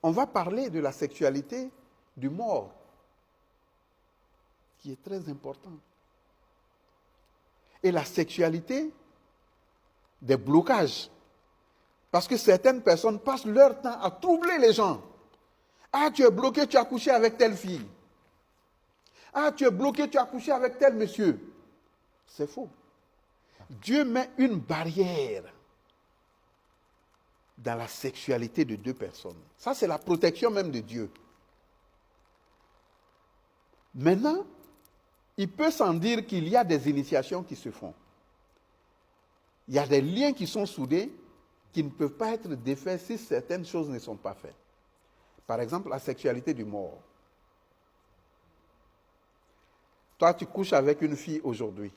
On va parler de la sexualité du mort, qui est très important. Et la sexualité des blocages. Parce que certaines personnes passent leur temps à troubler les gens. Ah, tu es bloqué, tu as couché avec telle fille. Ah, tu es bloqué, tu as couché avec tel monsieur. C'est faux. Dieu met une barrière dans la sexualité de deux personnes. Ça, c'est la protection même de Dieu. Maintenant, il peut sans dire qu'il y a des initiations qui se font. Il y a des liens qui sont soudés qui ne peuvent pas être défaits si certaines choses ne sont pas faites. Par exemple, la sexualité du mort. Toi, tu couches avec une fille aujourd'hui.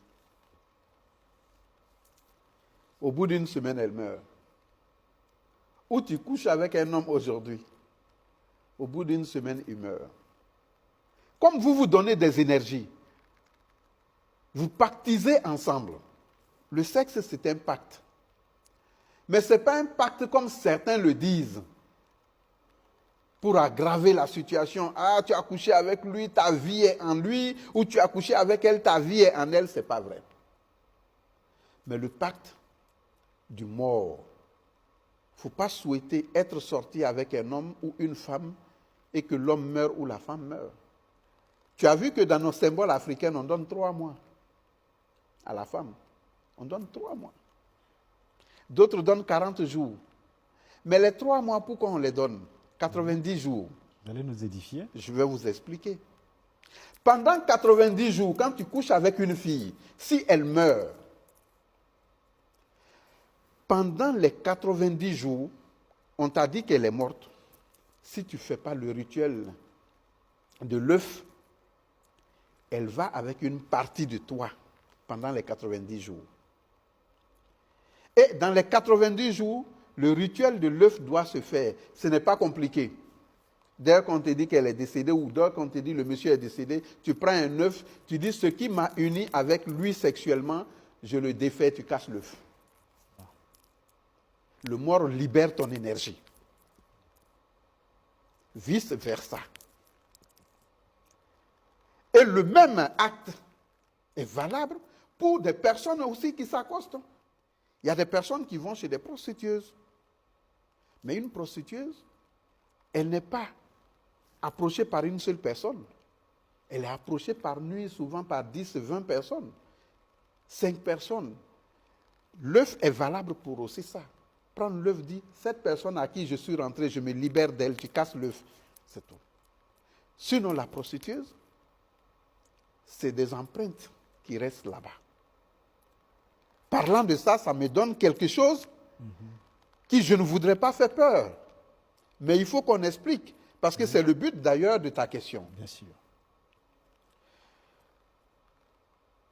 Au bout d'une semaine, elle meurt. Ou tu couches avec un homme aujourd'hui. Au bout d'une semaine, il meurt. Comme vous vous donnez des énergies, vous pactisez ensemble. Le sexe, c'est un pacte. Mais ce n'est pas un pacte comme certains le disent, pour aggraver la situation. Ah, tu as couché avec lui, ta vie est en lui, ou tu as couché avec elle, ta vie est en elle, ce n'est pas vrai. Mais le pacte du mort, il ne faut pas souhaiter être sorti avec un homme ou une femme et que l'homme meure ou la femme meure. Tu as vu que dans nos symboles africains, on donne 3 mois à la femme. On donne 3 mois. D'autres donnent 40 jours. Mais les 3 mois, pourquoi on les donne 90 jours. Vous allez nous édifier? Je vais vous expliquer. Pendant 90 jours, quand tu couches avec une fille, si elle meurt, pendant les 90 jours, on t'a dit qu'elle est morte. Si tu ne fais pas le rituel de l'œuf, elle va avec une partie de toi pendant les 90 jours. Et dans les 90 jours, le rituel de l'œuf doit se faire. Ce n'est pas compliqué. Dès qu'on te dit qu'elle est décédée ou dès qu'on te dit le monsieur est décédé, tu prends un œuf, tu dis ce qui m'a uni avec lui sexuellement, je le défais, tu casses l'œuf. Le mort libère ton énergie. Vice versa. Et le même acte est valable pour des personnes aussi qui s'accostent. Il y a des personnes qui vont chez des prostitueuses. Mais une prostitueuse, elle n'est pas approchée par une seule personne. Elle est approchée par nuit, souvent par 10, 20 personnes. 5 personnes. L'œuf est valable pour aussi ça. Prendre l'œuf, dit, cette personne à qui je suis rentré, je me libère d'elle, tu casses l'œuf. C'est tout. Sinon, la prostitueuse, c'est des empreintes qui restent là-bas. Parlant de ça, ça me donne quelque chose qui je ne voudrais pas faire peur. Mais il faut qu'on explique, parce que c'est le but d'ailleurs de ta question. Bien sûr.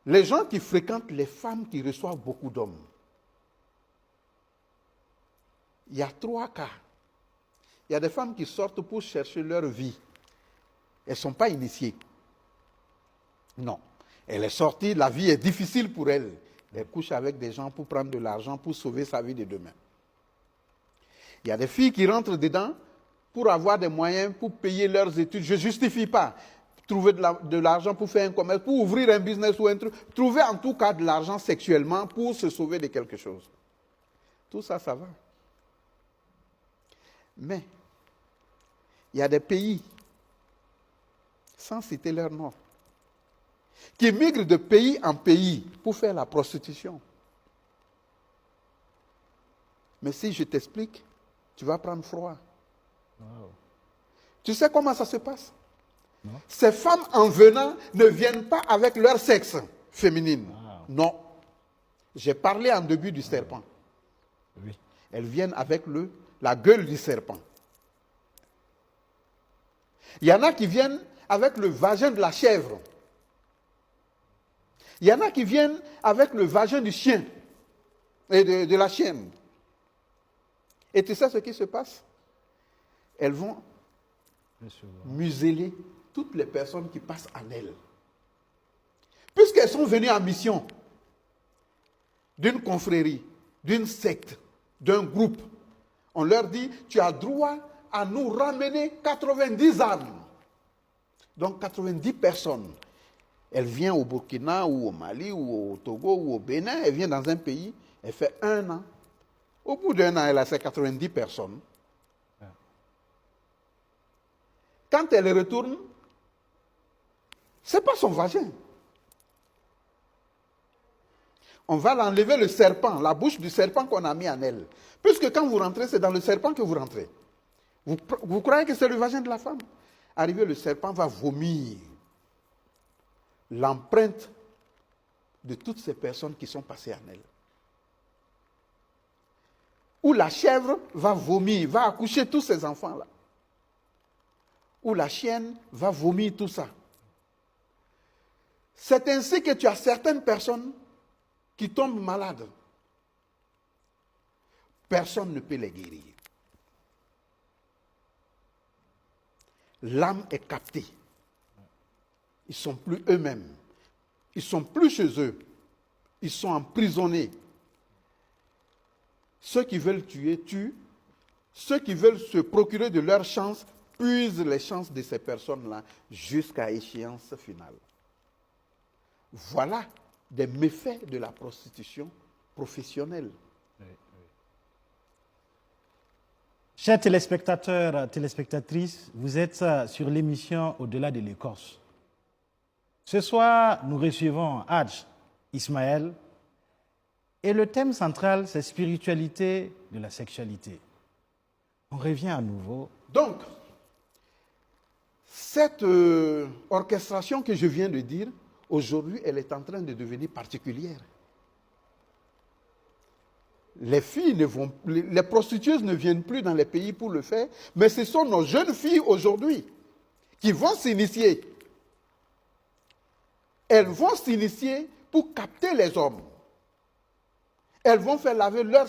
Les gens qui fréquentent les femmes qui reçoivent beaucoup d'hommes, il y a 3 cas. Il y a des femmes qui sortent pour chercher leur vie. Elles ne sont pas initiées. Non. Elle est sortie, la vie est difficile pour elle. Elle couche avec des gens pour prendre de l'argent, pour sauver sa vie de demain. Il y a des filles qui rentrent dedans pour avoir des moyens, pour payer leurs études. Je ne justifie pas. Trouver de l'argent pour faire un commerce, pour ouvrir un business ou un truc. Trouver en tout cas de l'argent sexuellement pour se sauver de quelque chose. Tout ça, ça va. Mais, il y a des pays, sans citer leur nom, qui migrent de pays en pays pour faire la prostitution. Mais si je t'explique, tu vas prendre froid. Wow. Tu sais comment ça se passe? Non. Ces femmes, en venant, ne viennent pas avec leur sexe féminin. Wow. Non. J'ai parlé en début du serpent. Oui. Elles viennent avec la gueule du serpent. Il y en a qui viennent avec le vagin de la chèvre. Il y en a qui viennent avec le vagin du chien et de la chienne. Et tu sais ce qui se passe? Elles vont museler toutes les personnes qui passent en elles. Puisqu'elles sont venues en mission d'une confrérie, d'une secte, d'un groupe, on leur dit, tu as droit à nous ramener 90 âmes. Donc 90 personnes. Elle vient au Burkina ou au Mali ou au Togo ou au Bénin, elle vient dans un pays, elle fait 1 an. Au bout d'1 an, elle a ses 90 personnes. Quand elle retourne, ce n'est pas son vagin. On va l'enlever le serpent, la bouche du serpent qu'on a mis en elle. Puisque quand vous rentrez, c'est dans le serpent que vous rentrez. Vous croyez que c'est le vagin de la femme? Arrivé, le serpent va vomir l'empreinte de toutes ces personnes qui sont passées en elle. Ou la chèvre va vomir, va accoucher tous ces enfants-là. Ou la chienne va vomir tout ça. C'est ainsi que tu as certaines personnes qui tombent malades. Personne ne peut les guérir. L'âme est captée. Ils ne sont plus eux-mêmes. Ils ne sont plus chez eux. Ils sont emprisonnés. Ceux qui veulent tuer, tuent. Ceux qui veulent se procurer de leur chance, puisent les chances de ces personnes-là jusqu'à échéance finale. Voilà des méfaits de la prostitution professionnelle. Chers téléspectateurs, téléspectatrices, vous êtes sur l'émission Au-delà de l'écorce. Ce soir, nous recevons Hadj Ismaël et le thème central, c'est spiritualité de la sexualité. On revient à nouveau. Donc, cette orchestration que je viens de dire, aujourd'hui, elle est en train de devenir particulière. Les filles les prostituées ne viennent plus dans les pays pour le faire, mais ce sont nos jeunes filles aujourd'hui qui vont s'initier. Elles vont s'initier pour capter les hommes. Elles vont faire laver leur